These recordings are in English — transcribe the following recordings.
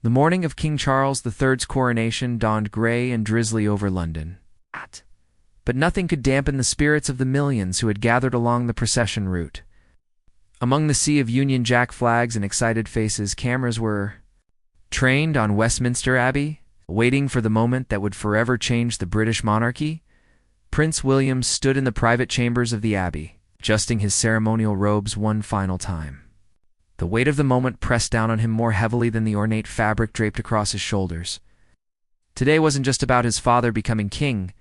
The morning of King Charles III's coronation dawned grey and drizzly over London. But nothing could dampen the spirits of the millions who had gathered along the procession route. Among the sea of Union Jack flags and excited faces, cameras were trained on Westminster Abbey, waiting for the moment that would forever change the British monarchy. Prince William stood in the private chambers of the Abbey, adjusting his ceremonial robes one final time. The weight of the moment pressed down on him more heavily than the ornate fabric draped across his shoulders. Today wasn't just about his father becoming king.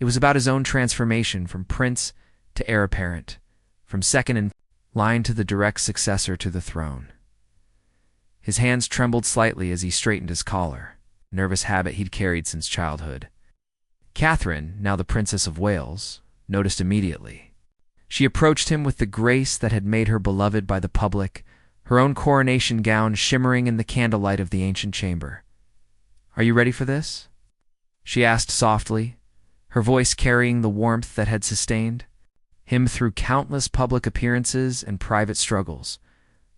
It was about his own transformation from prince to heir apparent, from second in line to the direct successor to the throne. His hands trembled slightly as he straightened his collar, a nervous habit he'd carried since childhood. Catherine, now the Princess of Wales, noticed immediately. She approached him with the grace that had made her beloved by the public, her own coronation gown shimmering in the candlelight of the ancient chamber. "Are you ready for this?" she asked softly, her voice carrying the warmth that had sustained him through countless public appearances and private struggles.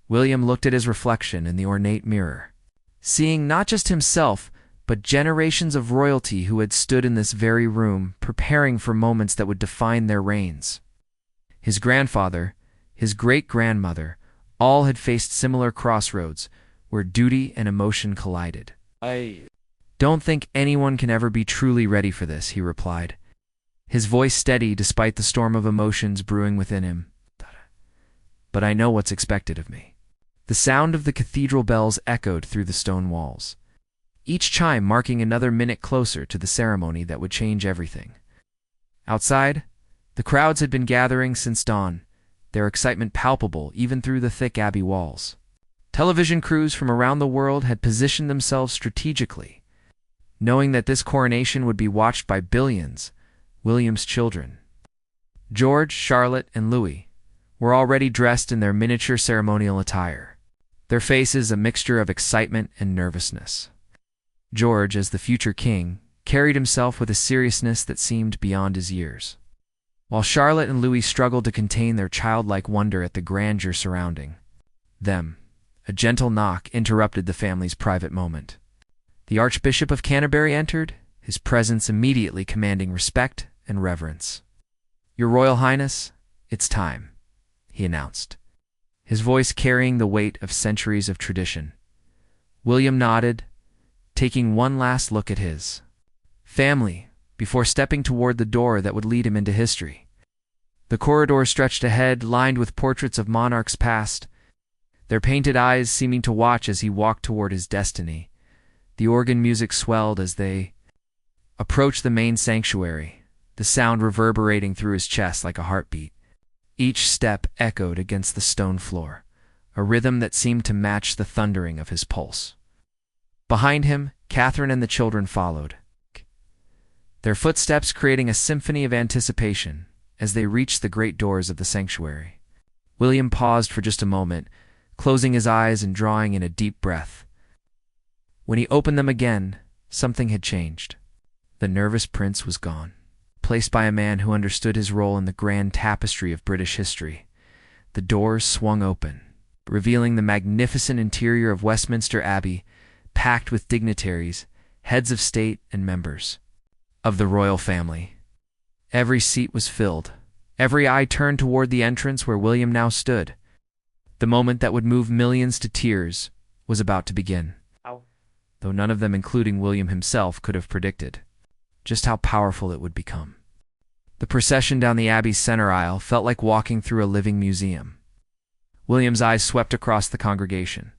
William looked at his reflection in the ornate mirror, seeing not just himself, but generations of royalty who had stood in this very room, preparing for moments that would define their reigns. His grandfather, his great-grandmother, all had faced similar crossroads where duty and emotion collided. "I don't think anyone can ever be truly ready for this," he replied, his voice steady despite the storm of emotions brewing within him. "But I know what's expected of me." The sound of the cathedral bells echoed through the stone walls, each chime marking another minute closer to the ceremony that would change everything. Outside, the crowds had been gathering since dawn, their excitement palpable even through the thick Abbey walls. Television crews from around the world had positioned themselves strategically, knowing that this coronation would be watched by billions, William's children. George, Charlotte, and Louis were already dressed in their miniature ceremonial attire, their faces a mixture of excitement and nervousness. George, as the future king, carried himself with a seriousness that seemed beyond his years, while Charlotte and Louis struggled to contain their childlike wonder at the grandeur surrounding them. A gentle knock interrupted the family's private moment. The Archbishop of Canterbury entered, his presence immediately commanding respect and reverence. "Your Royal Highness, it's time," he announced, his voice carrying the weight of centuries of tradition. William nodded, taking one last look at his family before stepping toward the door that would lead him into history. The corridor stretched ahead, lined with portraits of monarchs past, their painted eyes seeming to watch as he walked toward his destiny. The organ music swelled as they approached the main sanctuary, the sound reverberating through his chest like a heartbeat. Each step echoed against the stone floor, a rhythm that seemed to match the thundering of his pulse. Behind him, Catherine and the children followed, their footsteps creating a symphony of anticipation as they reached the great doors of the sanctuary. William paused for just a moment, closing his eyes and drawing in a deep breath. When he opened them again, something had changed. The nervous prince was gone, placed by a man who understood his role in the grand tapestry of British history. The doors swung open, revealing the magnificent interior of Westminster Abbey, packed with dignitaries, heads of state, and members of the royal family. Every seat was filled, every eye turned toward the entrance where William now stood. The moment that would move millions to tears was about to begin, though none of them, including William himself, could have predicted just how powerful it would become. The procession down the Abbey's center aisle felt like walking through a living museum. William's eyes swept across the congregation,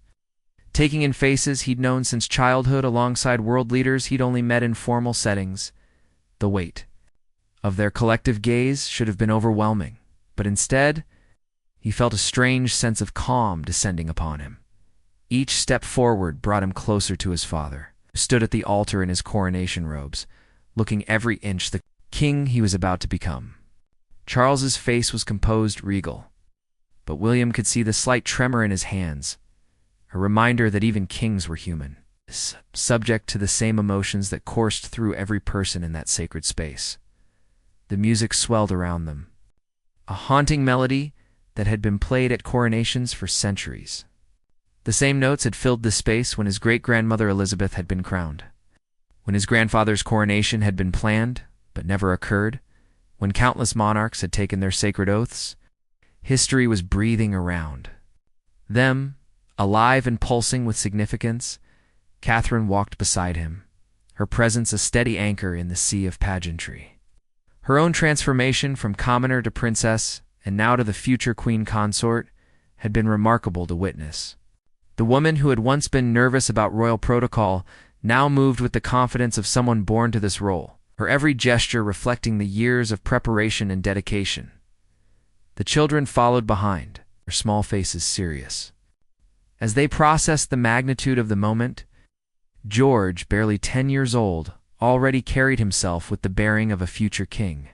taking in faces he'd known since childhood alongside world leaders he'd only met in formal settings. The weight of their collective gaze should have been overwhelming, but instead, he felt a strange sense of calm descending upon him. Each step forward brought him closer to his father, who stood at the altar in his coronation robes, looking every inch the king he was about to become. Charles's face was composed, regal, but William could see the slight tremor in his hands, a reminder that even kings were human, subject to the same emotions that coursed through every person in that sacred space. The music swelled around them, a haunting melody that had been played at coronations for centuries. The same notes had filled the space when his great-grandmother Elizabeth had been crowned, when his grandfather's coronation had been planned but never occurred, when countless monarchs had taken their sacred oaths. History was breathing around them, alive and pulsing with significance. Catherine walked beside him, her presence a steady anchor in the sea of pageantry. Her own transformation from commoner to princess, and now to the future queen consort, had been remarkable to witness. The woman who had once been nervous about royal protocol now moved with the confidence of someone born to this role, her every gesture reflecting the years of preparation and dedication. The children followed behind, their small faces serious. As they processed the magnitude of the moment, George, barely 10 years old, already carried himself with the bearing of a future king.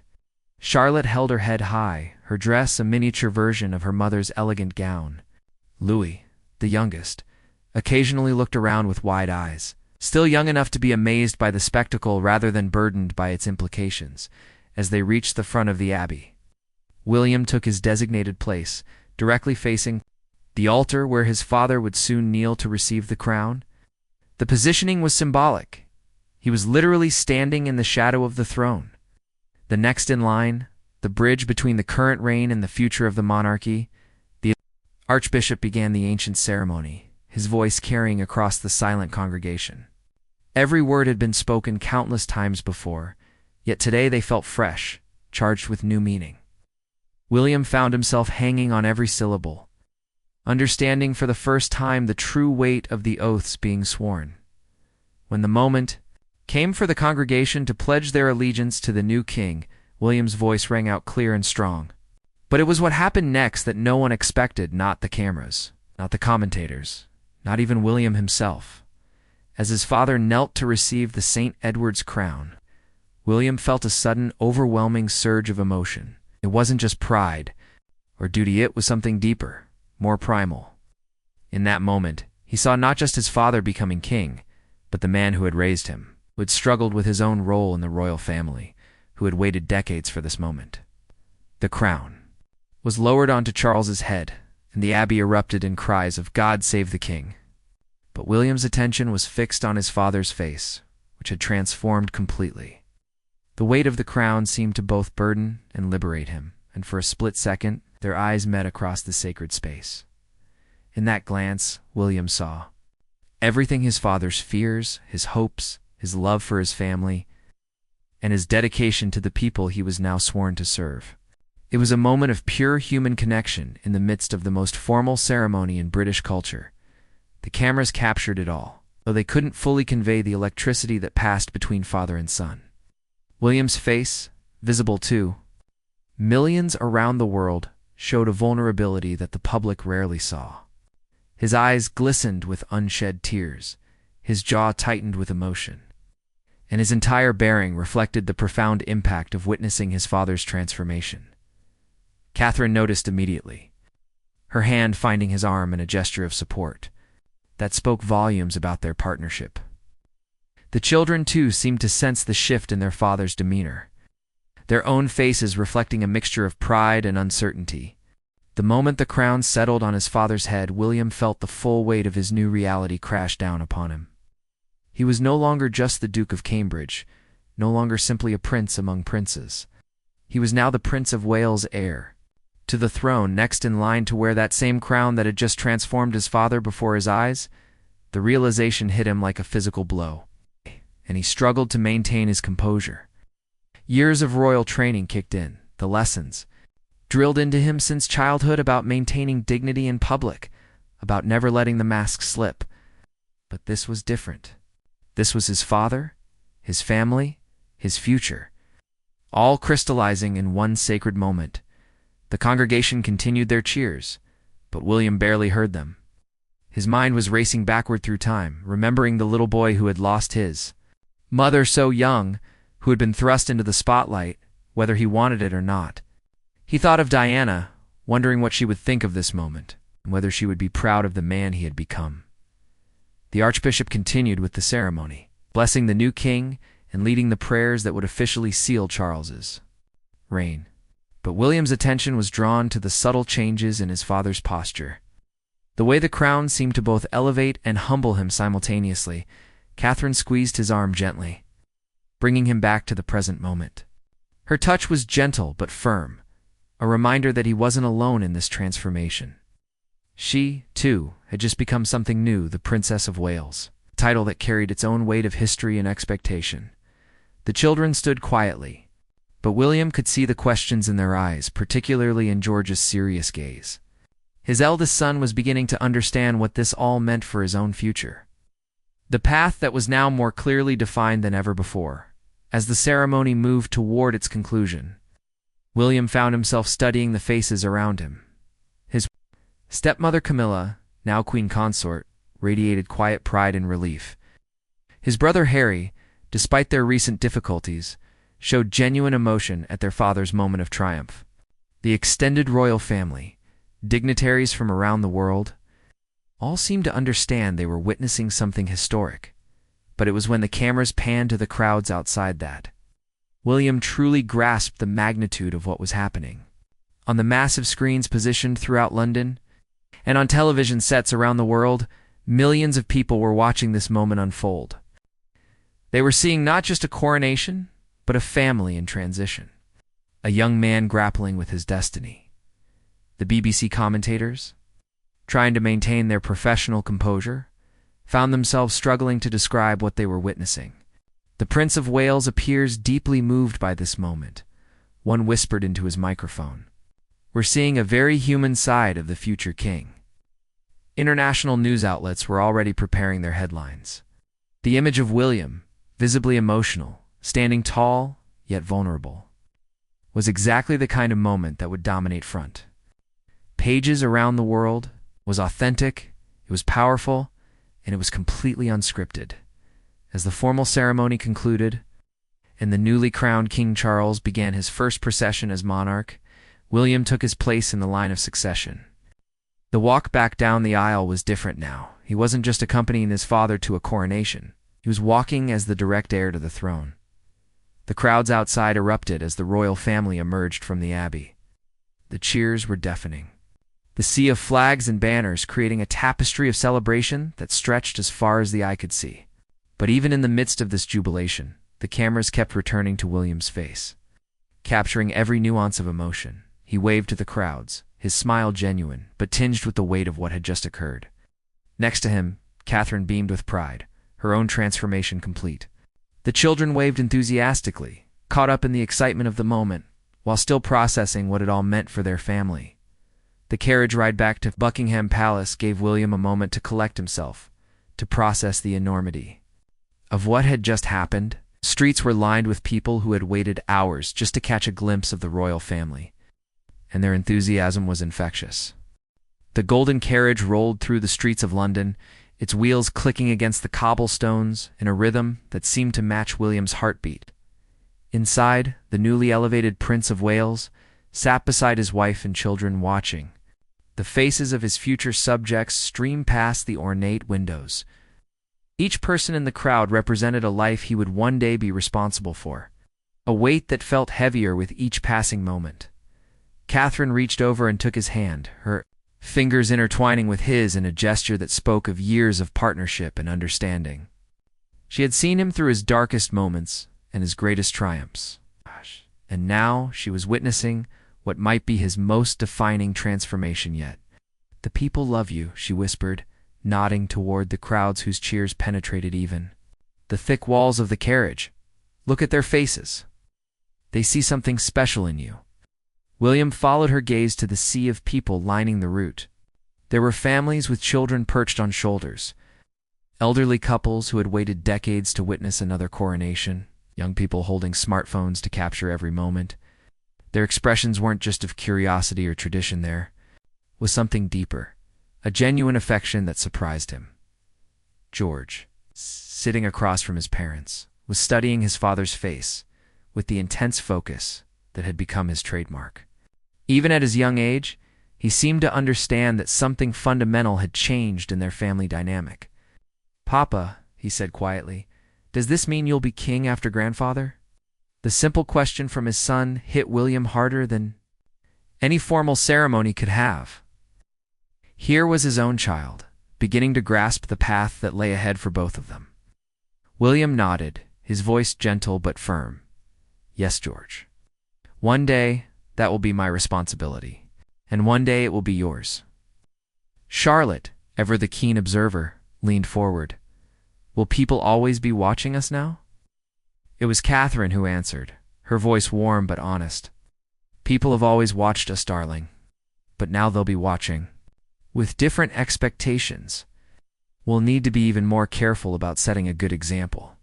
Charlotte held her head high, her dress a miniature version of her mother's elegant gown. Louis, the youngest, occasionally looked around with wide eyes, still young enough to be amazed by the spectacle rather than burdened by its implications, as they reached the front of the abbey. William took his designated place, directly facing the altar where his father would soon kneel to receive the crown. The positioning was symbolic. He was literally standing in the shadow of the throne. The next in line, the bridge between the current reign and the future of the monarchy, the Archbishop began the ancient ceremony, his voice carrying across the silent congregation. Every word had been spoken countless times before, yet today they felt fresh, charged with new meaning. William found himself hanging on every syllable, understanding for the first time the true weight of the oaths being sworn. When the moment came for the congregation to pledge their allegiance to the new king, William's voice rang out clear and strong. But it was what happened next that no one expected, not the cameras, not the commentators, not even William himself. As his father knelt to receive the St. Edward's crown, William felt a sudden, overwhelming surge of emotion. It wasn't just pride or duty, it was something deeper, more primal. In that moment, he saw not just his father becoming king, but the man who had raised him, who had struggled with his own role in the royal family, who had waited decades for this moment. The crown was lowered onto Charles's head, and the abbey erupted in cries of "God save the king." But William's attention was fixed on his father's face, which had transformed completely. The weight of the crown seemed to both burden and liberate him, and for a split second, their eyes met across the sacred space. In that glance, William saw everything: his father's fears, his hopes, his love for his family, and his dedication to the people he was now sworn to serve. It was a moment of pure human connection in the midst of the most formal ceremony in British culture. The cameras captured it all, though they couldn't fully convey the electricity that passed between father and son. William's face, visible too, millions around the world, showed a vulnerability that the public rarely saw. His eyes glistened with unshed tears, his jaw tightened with emotion, and his entire bearing reflected the profound impact of witnessing his father's transformation. Catherine noticed immediately, her hand finding his arm in a gesture of support that spoke volumes about their partnership. The children, too, seemed to sense the shift in their father's demeanor, their own faces reflecting a mixture of pride and uncertainty. The moment the crown settled on his father's head, William felt the full weight of his new reality crash down upon him. He was no longer just the Duke of Cambridge, no longer simply a prince among princes. He was now the Prince of Wales' heir to the throne, next in line to wear that same crown that had just transformed his father before his eyes. The realization hit him like a physical blow, and he struggled to maintain his composure. Years of royal training kicked in, the lessons drilled into him since childhood about maintaining dignity in public, about never letting the mask slip. But this was different. This was his father, his family, his future, all crystallizing in one sacred moment. The congregation continued their cheers, but William barely heard them. His mind was racing backward through time, remembering the little boy who had lost his mother so young, who had been thrust into the spotlight, whether he wanted it or not. He thought of Diana, wondering what she would think of this moment, and whether she would be proud of the man he had become. The Archbishop continued with the ceremony, blessing the new king and leading the prayers that would officially seal Charles's reign. But William's attention was drawn to the subtle changes in his father's posture. The way the crown seemed to both elevate and humble him simultaneously, Catherine squeezed his arm gently, bringing him back to the present moment. Her touch was gentle but firm, a reminder that he wasn't alone in this transformation. She, too, had just become something new, the Princess of Wales, a title that carried its own weight of history and expectation. The children stood quietly, but William could see the questions in their eyes, particularly in George's serious gaze. His eldest son was beginning to understand what this all meant for his own future. The path that was now more clearly defined than ever before. As the ceremony moved toward its conclusion, William found himself studying the faces around him. His stepmother Camilla, now queen consort, radiated quiet pride and relief. His brother Harry, despite their recent difficulties, showed genuine emotion at their father's moment of triumph. The extended royal family, dignitaries from around the world, all seemed to understand they were witnessing something historic. But it was when the cameras panned to the crowds outside that William truly grasped the magnitude of what was happening. On the massive screens positioned throughout London, and on television sets around the world, millions of people were watching this moment unfold. They were seeing not just a coronation, but a family in transition. A young man grappling with his destiny. The BBC commentators, trying to maintain their professional composure, found themselves struggling to describe what they were witnessing. The Prince of Wales appears deeply moved by this moment. One whispered into his microphone, "We're seeing a very human side of the future king." International news outlets were already preparing their headlines. The image of William, visibly emotional, standing tall yet vulnerable, was exactly the kind of moment that would dominate front pages around the world. It was authentic, it was powerful, and it was completely unscripted. As the formal ceremony concluded, and the newly crowned King Charles began his first procession as monarch, William took his place in the line of succession. The walk back down the aisle was different now. He wasn't just accompanying his father to a coronation. He was walking as the direct heir to the throne. The crowds outside erupted as the royal family emerged from the abbey. The cheers were deafening, the sea of flags and banners creating a tapestry of celebration that stretched as far as the eye could see. But even in the midst of this jubilation, the cameras kept returning to William's face, capturing every nuance of emotion. He waved to the crowds, his smile genuine, but tinged with the weight of what had just occurred. Next to him, Catherine beamed with pride, her own transformation complete. The children waved enthusiastically, caught up in the excitement of the moment, while still processing what it all meant for their family. The carriage ride back to Buckingham Palace gave William a moment to collect himself, to process the enormity of what had just happened. Streets were lined with people who had waited hours just to catch a glimpse of the royal family, and their enthusiasm was infectious. The golden carriage rolled through the streets of London, its wheels clicking against the cobblestones in a rhythm that seemed to match William's heartbeat. Inside, the newly elevated Prince of Wales sat beside his wife and children watching. The faces of his future subjects streamed past the ornate windows. Each person in the crowd represented a life he would one day be responsible for, a weight that felt heavier with each passing moment. Catherine reached over and took his hand, her fingers intertwining with his in a gesture that spoke of years of partnership and understanding. She had seen him through his darkest moments and his greatest triumphs. And now she was witnessing what might be his most defining transformation yet. "The people love you," she whispered, nodding toward the crowds whose cheers penetrated even the thick walls of the carriage. "Look at their faces. They see something special in you." William followed her gaze to the sea of people lining the route. There were families with children perched on shoulders, elderly couples who had waited decades to witness another coronation, young people holding smartphones to capture every moment. Their expressions weren't just of curiosity or tradition, there was something deeper, a genuine affection that surprised him. George, sitting across from his parents, was studying his father's face with the intense focus that had become his trademark. Even at his young age, he seemed to understand that something fundamental had changed in their family dynamic. "Papa," he said quietly, "does this mean you'll be king after grandfather?" The simple question from his son hit William harder than any formal ceremony could have. Here was his own child, beginning to grasp the path that lay ahead for both of them. William nodded, his voice gentle but firm. Yes, George. One day, that will be my responsibility, and one day it will be yours. Charlotte, ever the keen observer, leaned forward. Will people always be watching us now? It was Catherine who answered, her voice warm but honest. People have always watched us, darling, but now they'll be watching. With different expectations. We'll need to be even more careful about setting a good example.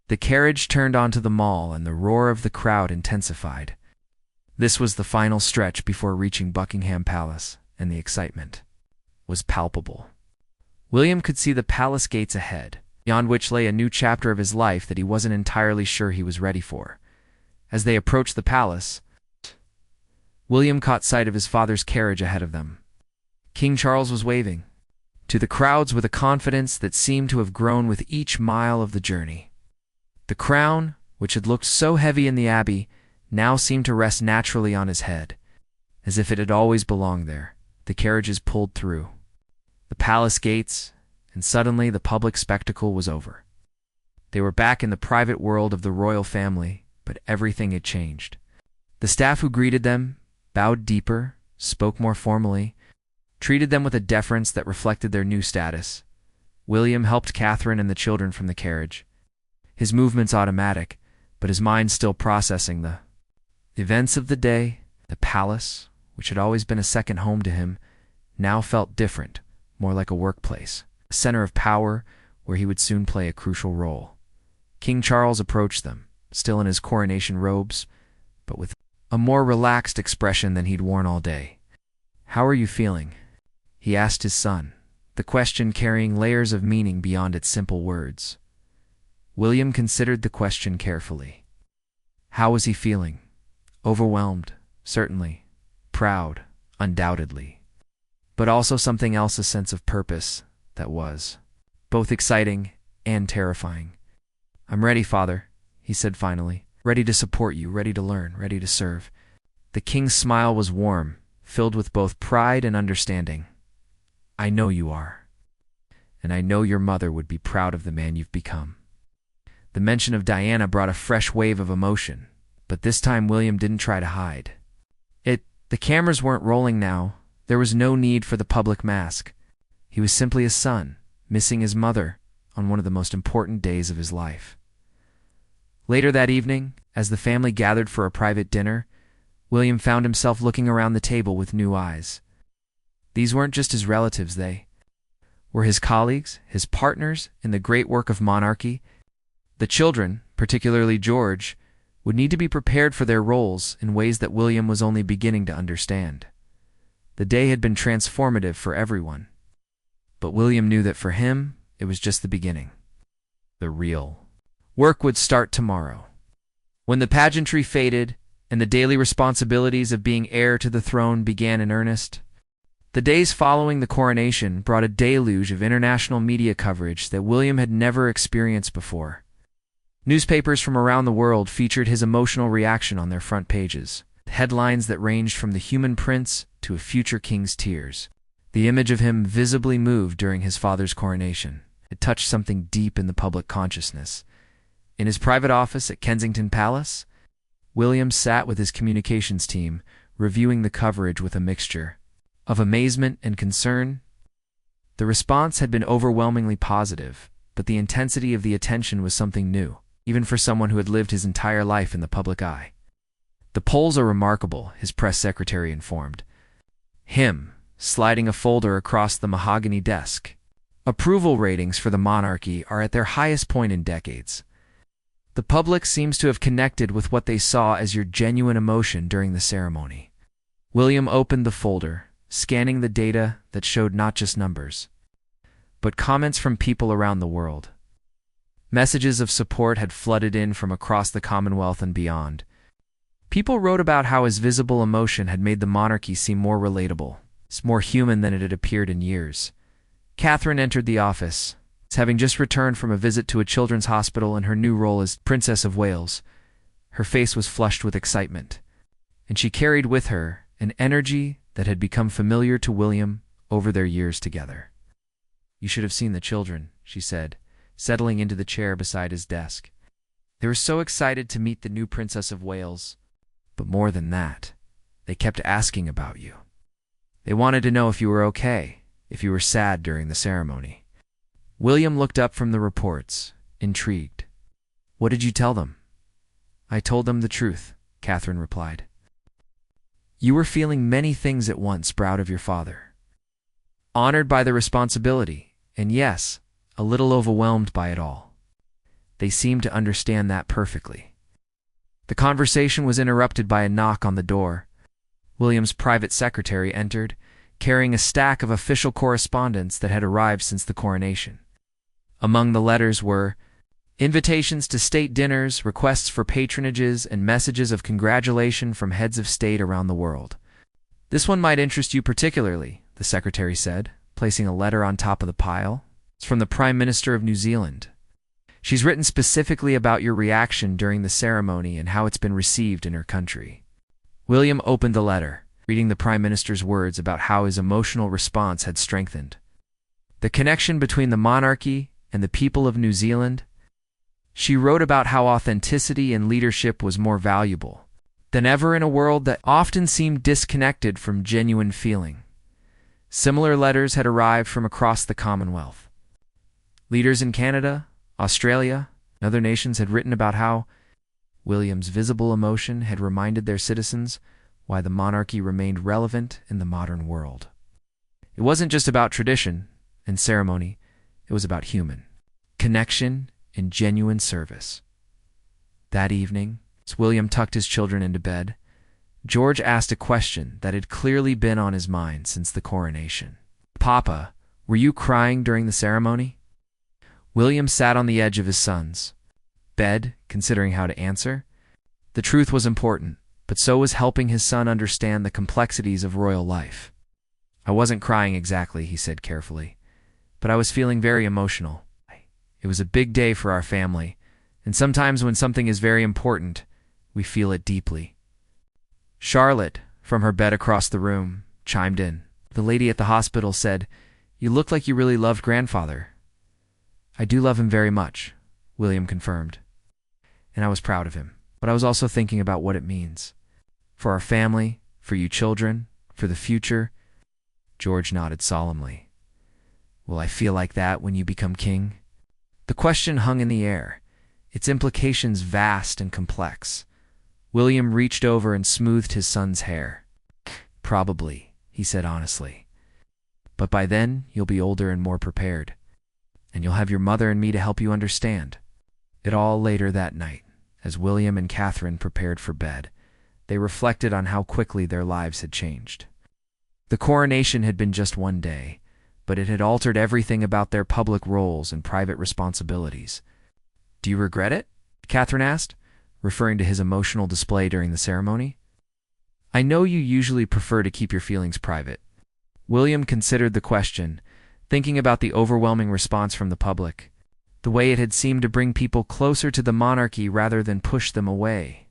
The carriage turned onto the mall and the roar of the crowd intensified. This was the final stretch before reaching Buckingham Palace, and the excitement was palpable. William could see the palace gates ahead, beyond which lay a new chapter of his life that he wasn't entirely sure he was ready for. As they approached the palace, William caught sight of his father's carriage ahead of them. King Charles was waving to the crowds with a confidence that seemed to have grown with each mile of the journey. The crown, which had looked so heavy in the abbey, now seemed to rest naturally on his head, as if it had always belonged there. The carriages pulled through the palace gates, and suddenly the public spectacle was over. They were back in the private world of the royal family, but everything had changed. The staff who greeted them bowed deeper, spoke more formally, treated them with a deference that reflected their new status. William helped Catherine and the children from the carriage, his movements automatic, but his mind still processing the events of the day. The palace, which had always been a second home to him, now felt different, more like a workplace, a center of power where he would soon play a crucial role. King Charles approached them, still in his coronation robes, but with a more relaxed expression than he'd worn all day. "How are you feeling?" he asked his son, the question carrying layers of meaning beyond its simple words. William considered the question carefully. How was he feeling? Overwhelmed, certainly. Proud, undoubtedly. But also something else, a sense of purpose that was both exciting and terrifying. "I'm ready, Father," he said finally. "Ready to support you, ready to learn, ready to serve." The king's smile was warm, filled with both pride and understanding. "I know you are. And I know your mother would be proud of the man you've become." The mention of Diana brought a fresh wave of emotion, but this time William didn't try to hide. The cameras weren't rolling now. There was no need for the public mask. He was simply a son, missing his mother on one of the most important days of his life. Later that evening, as the family gathered for a private dinner, William found himself looking around the table with new eyes. These weren't just his relatives, they were his colleagues, his partners in the great work of monarchy. The children, particularly George, would need to be prepared for their roles in ways that William was only beginning to understand. The day had been transformative for everyone, but William knew that for him, it was just the beginning. The real work would start tomorrow. When the pageantry faded and the daily responsibilities of being heir to the throne began in earnest, the days following the coronation brought a deluge of international media coverage that William had never experienced before. Newspapers from around the world featured his emotional reaction on their front pages, headlines that ranged from the human prince to a future king's tears. The image of him visibly moved during his father's coronation. It touched something deep in the public consciousness. In his private office at Kensington Palace, William sat with his communications team, reviewing the coverage with a mixture of amazement and concern. The response had been overwhelmingly positive, but the intensity of the attention was something new, even for someone who had lived his entire life in the public eye. "The polls are remarkable," his press secretary informed him, sliding a folder across the mahogany desk. "Approval ratings for the monarchy are at their highest point in decades. The public seems to have connected with what they saw as your genuine emotion during the ceremony." William opened the folder, scanning the data that showed not just numbers, but comments from people around the world. Messages of support had flooded in from across the Commonwealth and beyond. People wrote about how his visible emotion had made the monarchy seem more relatable, more human than it had appeared in years. Catherine entered the office, having just returned from a visit to a children's hospital in her new role as Princess of Wales. Her face was flushed with excitement, and she carried with her an energy that had become familiar to William over their years together. "You should have seen the children," she said, settling into the chair beside his desk. "They were so excited to meet the new Princess of Wales. But more than that, they kept asking about you. They wanted to know if you were okay, if you were sad during the ceremony." William looked up from the reports, intrigued. "What did you tell them?" "I told them the truth," Catherine replied. "You were feeling many things at once, proud of your father, honored by the responsibility, and yes, a little overwhelmed by it all." They seemed to understand that perfectly. The conversation was interrupted by a knock on the door. William's private secretary entered, carrying a stack of official correspondence that had arrived since the coronation. Among the letters were invitations to state dinners, requests for patronages, and messages of congratulation from heads of state around the world. "This one might interest you particularly," the secretary said, placing a letter on top of the pile. "It's from the Prime Minister of New Zealand. She's written specifically about your reaction during the ceremony and how it's been received in her country." William opened the letter, reading the Prime Minister's words about how his emotional response had strengthened the connection between the monarchy and the people of New Zealand. She wrote about how authenticity and leadership was more valuable than ever in a world that often seemed disconnected from genuine feeling. Similar letters had arrived from across the Commonwealth. Leaders in Canada, Australia, and other nations had written about how William's visible emotion had reminded their citizens why the monarchy remained relevant in the modern world. It wasn't just about tradition and ceremony, it was about human connection and genuine service. That evening, as William tucked his children into bed, George asked a question that had clearly been on his mind since the coronation. "Papa, were you crying during the ceremony?" William sat on the edge of his son's bed, considering how to answer. The truth was important, but so was helping his son understand the complexities of royal life. "I wasn't crying exactly," he said carefully, "but I was feeling very emotional. It was a big day for our family, and sometimes when something is very important, we feel it deeply." Charlotte, from her bed across the room, chimed in. "The lady at the hospital said, 'You look like you really loved grandfather.'" "I do love him very much," William confirmed, "and I was proud of him. But I was also thinking about what it means. For our family, for you children, for the future." George nodded solemnly. "Will I feel like that when you become king?" The question hung in the air, its implications vast and complex. William reached over and smoothed his son's hair. "Probably," he said honestly. "But by then, you'll be older and more prepared. And you'll have your mother and me to help you understand." It all later that night, as William and Catherine prepared for bed, they reflected on how quickly their lives had changed. The coronation had been just one day, but it had altered everything about their public roles and private responsibilities. "Do you regret it?" Catherine asked, referring to his emotional display during the ceremony. "I know you usually prefer to keep your feelings private." William considered the question, thinking about the overwhelming response from the public, the way it had seemed to bring people closer to the monarchy rather than push them away.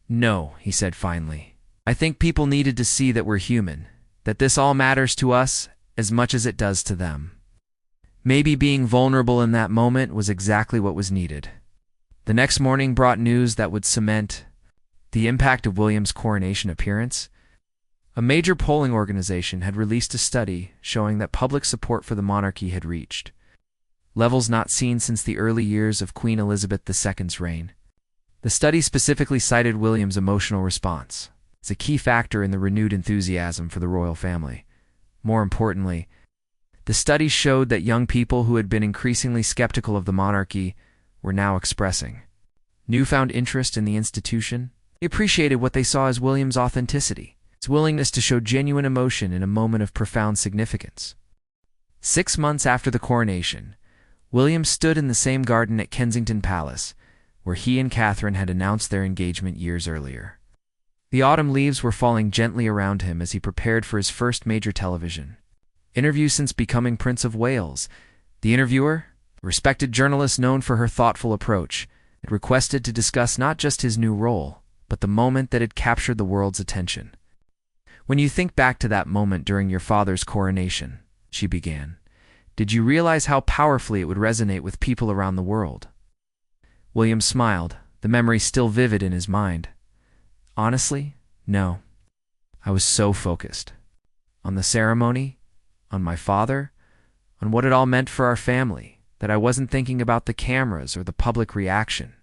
"No," he said finally. "I think people needed to see that we're human, that this all matters to us as much as it does to them." Maybe being vulnerable in that moment was exactly what was needed. The next morning brought news that would cement the impact of William's coronation appearance. A major polling organization had released a study showing that public support for the monarchy had reached levels not seen since the early years of Queen Elizabeth II's reign. The study specifically cited William's emotional response as a key factor in the renewed enthusiasm for the royal family. More importantly, the study showed that young people who had been increasingly skeptical of the monarchy were now expressing newfound interest in the institution. They appreciated what they saw as William's authenticity, his willingness to show genuine emotion in a moment of profound significance. 6 months after the coronation, William stood in the same garden at Kensington Palace, where he and Catherine had announced their engagement years earlier. The autumn leaves were falling gently around him as he prepared for his first major television interview since becoming Prince of Wales. The interviewer, a respected journalist known for her thoughtful approach, had requested to discuss not just his new role, but the moment that had captured the world's attention. When you think back to that moment during your father's coronation, she began, did you realize how powerfully it would resonate with people around the world? William smiled, the memory still vivid in his mind. Honestly, no. I was so focused. On the ceremony, on my father, on what it all meant for our family, that I wasn't thinking about the cameras or the public reaction.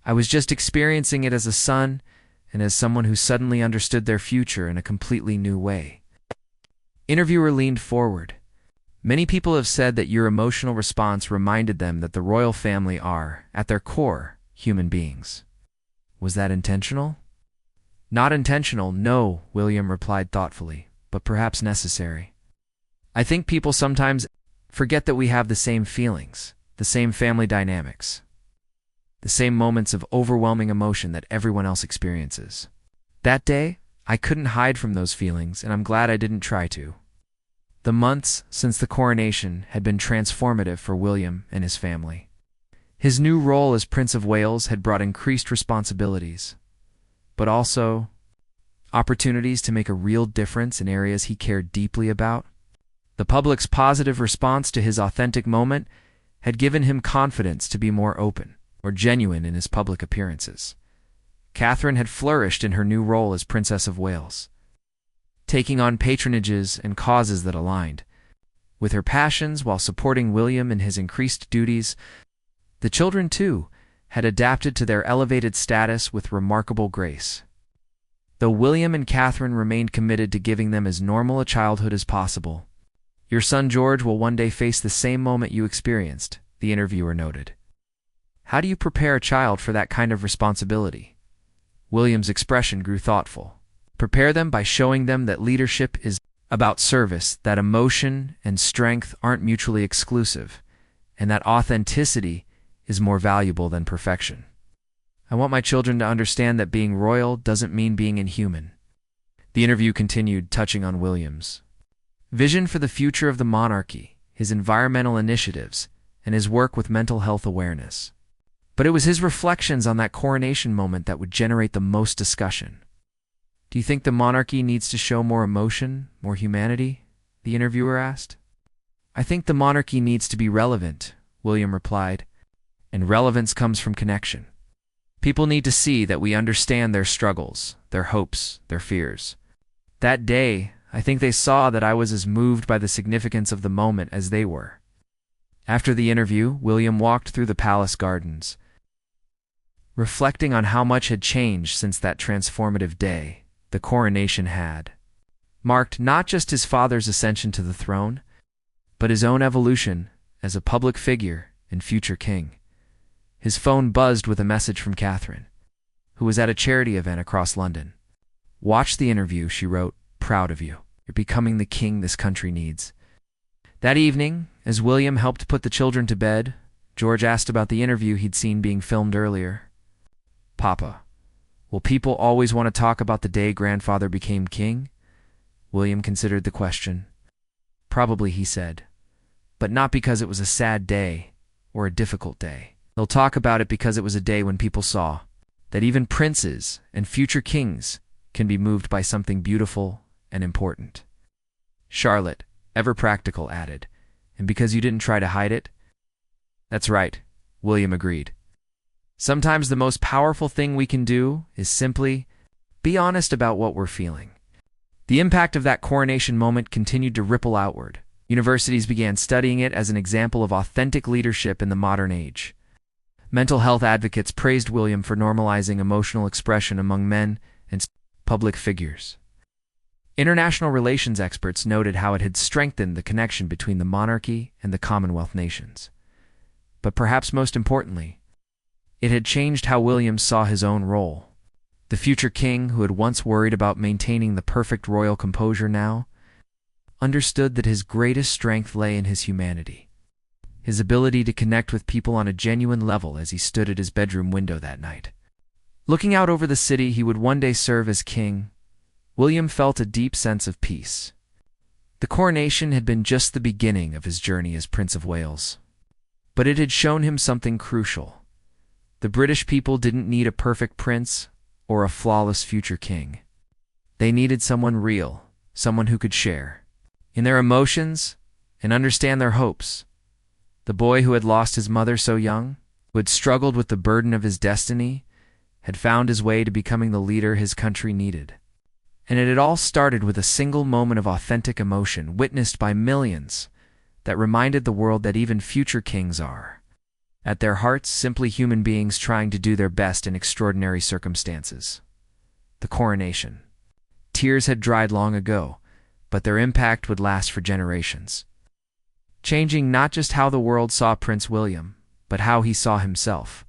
I was just experiencing it as a son and as someone who suddenly understood their future in a completely new way. Interviewer leaned forward. Many people have said that your emotional response reminded them that the royal family are, at their core, human beings. Was that intentional? Not intentional, no, William replied thoughtfully, but perhaps necessary. I think people sometimes forget that we have the same feelings, the same family dynamics, the same moments of overwhelming emotion that everyone else experiences. That day, I couldn't hide from those feelings, and I'm glad I didn't try to. The months since the coronation had been transformative for William and his family. His new role as Prince of Wales had brought increased responsibilities, but also opportunities to make a real difference in areas he cared deeply about. The public's positive response to his authentic moment had given him confidence to be more open, or genuine in his public appearances. Catherine had flourished in her new role as Princess of Wales, taking on patronages and causes that aligned with her passions while supporting William in his increased duties. The children, too, had adapted to their elevated status with remarkable grace. Though William and Catherine remained committed to giving them as normal a childhood as possible. Your son George will one day face the same moment you experienced, the interviewer noted. How do you prepare a child for that kind of responsibility? William's expression grew thoughtful. Prepare them by showing them that leadership is about service, that emotion and strength aren't mutually exclusive, and that authenticity is more valuable than perfection. I want my children to understand that being royal doesn't mean being inhuman. The interview continued, touching on William's vision for the future of the monarchy, his environmental initiatives, and his work with mental health awareness. But it was his reflections on that coronation moment that would generate the most discussion. Do you think the monarchy needs to show more emotion, more humanity? The interviewer asked. I think the monarchy needs to be relevant, William replied, and relevance comes from connection. People need to see that we understand their struggles, their hopes, their fears. That day, I think they saw that I was as moved by the significance of the moment as they were. After the interview, William walked through the palace gardens, reflecting on how much had changed since that transformative day. The coronation had marked not just his father's ascension to the throne, but his own evolution as a public figure and future king. His phone buzzed with a message from Catherine, who was at a charity event across London. Watch the interview, she wrote, proud of you. You're becoming the king this country needs. That evening, as William helped put the children to bed, George asked about the interview he'd seen being filmed earlier. Papa, will people always want to talk about the day grandfather became king? William considered the question. Probably, he said, but not because it was a sad day or a difficult day. They'll talk about it because it was a day when people saw that even princes and future kings can be moved by something beautiful and important. Charlotte, ever practical, added, and because you didn't try to hide it? That's right, William agreed. Sometimes the most powerful thing we can do is simply be honest about what we're feeling. The impact of that coronation moment continued to ripple outward. Universities began studying it as an example of authentic leadership in the modern age. Mental health advocates praised William for normalizing emotional expression among men and public figures. International relations experts noted how it had strengthened the connection between the monarchy and the Commonwealth nations. But perhaps most importantly, it had changed how William saw his own role. The future king, who had once worried about maintaining the perfect royal composure, now understood that his greatest strength lay in his humanity, his ability to connect with people on a genuine level as he stood at his bedroom window that night. Looking out over the city he would one day serve as king, William felt a deep sense of peace. The coronation had been just the beginning of his journey as Prince of Wales. But it had shown him something crucial. The British people didn't need a perfect prince or a flawless future king. They needed someone real, someone who could share in their emotions and understand their hopes. The boy who had lost his mother so young, who had struggled with the burden of his destiny, had found his way to becoming the leader his country needed. And it had all started with a single moment of authentic emotion witnessed by millions that reminded the world that even future kings are, at their hearts, simply human beings trying to do their best in extraordinary circumstances. The coronation. Tears had dried long ago, but their impact would last for generations, changing not just how the world saw Prince William, but how he saw himself.